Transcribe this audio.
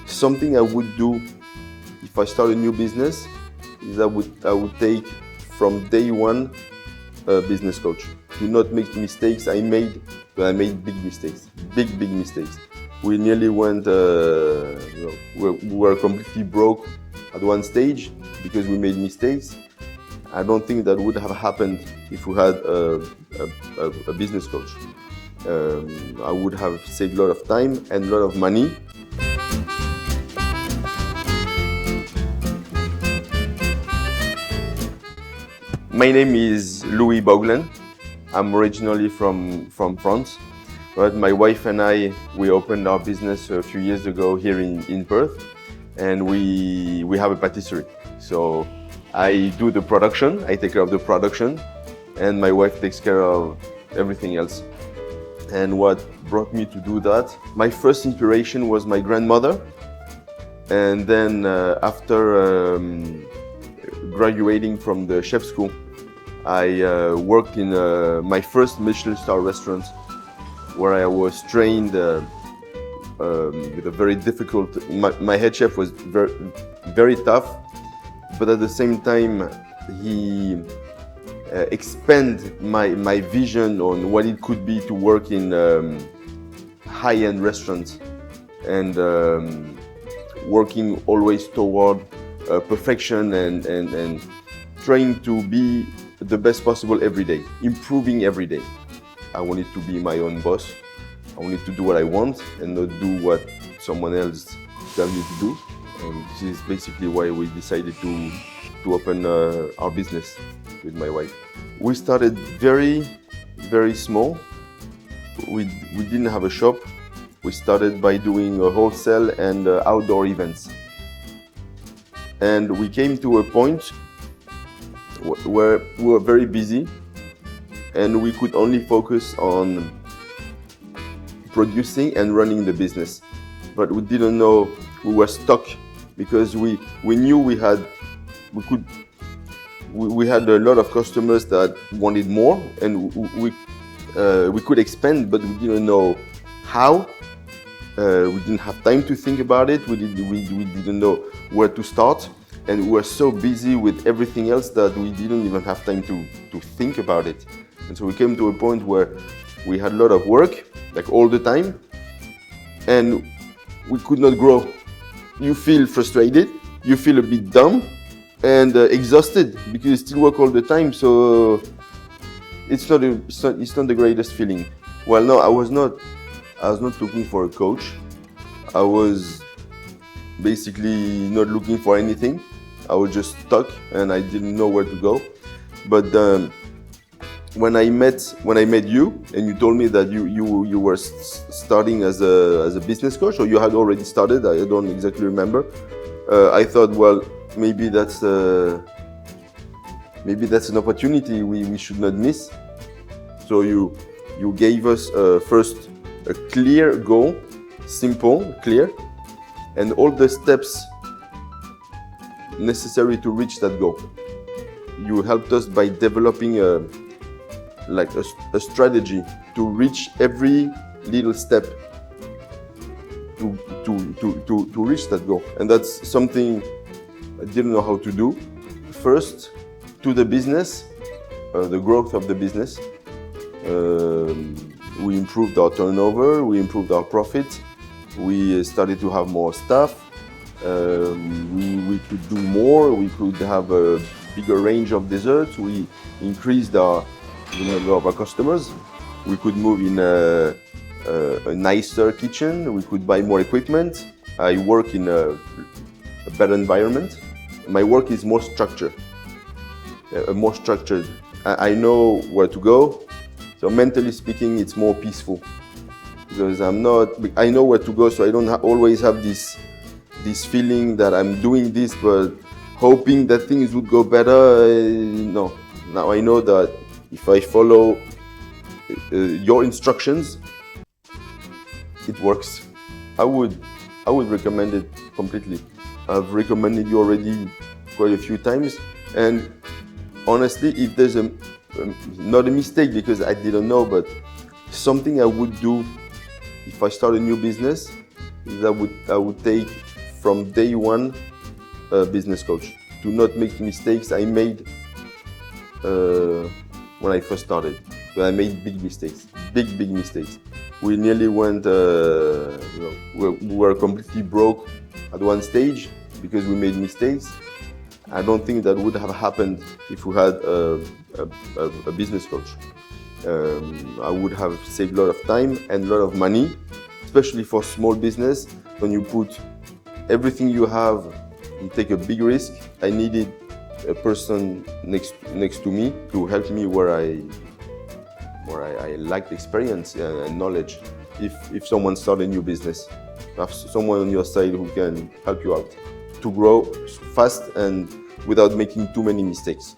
Something I would do if I start a new business is I would take from day one a business coach. Do not make mistakes. I made big mistakes, big mistakes. We nearly went, we were completely broke at one stage because we made mistakes. I don't think that would have happened if we had a business coach. I would have saved a lot of time and a lot of money. My name is Louis Boeglin. I'm originally from France, but my wife and I, we opened our business a few years ago here in Perth, and we have a patisserie. So I do the production, I take care of the production, and my wife takes care of everything else. And what brought me to do that, my first inspiration was my grandmother. And then after graduating from the chef school, I worked in my first Michelin star restaurant, where I was trained with a very difficult, my head chef was very tough, but at the same time he expanded my vision on what it could be to work in high-end restaurants and working always toward perfection and trying to be the best possible every day, improving every day. I wanted to be my own boss. I wanted to do what I want and not do what someone else tells me to do. And this is basically why we decided to open our business with my wife. We started very small. We didn't have a shop. We started by doing a wholesale and outdoor events. And we came to a point where we were very busy and we could only focus on producing and running the business. But we didn't know, we were stuck because we knew we had a lot of customers that wanted more, and we could expand, but we didn't know how. We didn't have time to think about it. We didn't know where to start, and we were so busy with everything else that we didn't even have time to think about it. And so we came to a point where we had a lot of work, like all the time, and we could not grow. You feel frustrated, you feel a bit dumb and exhausted because you still work all the time. So it's not the greatest feeling. Well, no, I was not looking for a coach. I was basically not looking for anything. I was just stuck and I didn't know where to go. But when I met you and you told me that you were starting as a business coach, or you had already started, I don't exactly remember. I thought, well, maybe that's an opportunity we should not miss. So you gave us first a clear goal, simple, clear, and all the steps necessary to reach that goal. You helped us by developing a strategy to reach every little step to reach that goal. And that's something I didn't know how to do. First, to the business, the growth of the business. We improved our turnover, we improved our profit, we started to have more staff, we could do more, we could have a bigger range of desserts, we increased the number of our customers, we could move in a nicer kitchen, we could buy more equipment. I work in a better environment. My work is more structured. I know where to go. So mentally speaking, it's more peaceful because I know where to go, so I don't always have this feeling that I'm doing this but hoping that things would go better. No, now I know that if I follow your instructions, it works. I would recommend it completely. I've recommended you already quite a few times, and honestly, if there's not a mistake because I didn't know, but something I would do if I start a new business is I would take from day one a business coach. Do not make mistakes. I made when I first started. But I made big mistakes, big mistakes. We nearly went, we were completely broke at one stage because we made mistakes. I don't think that would have happened if we had a business coach. I would have saved a lot of time and a lot of money, especially for small business. When you put everything you have and take a big risk, I needed a person next to me to help me where I lacked experience and knowledge. If someone starts a new business, have someone on your side who can help you out to grow fast and without making too many mistakes.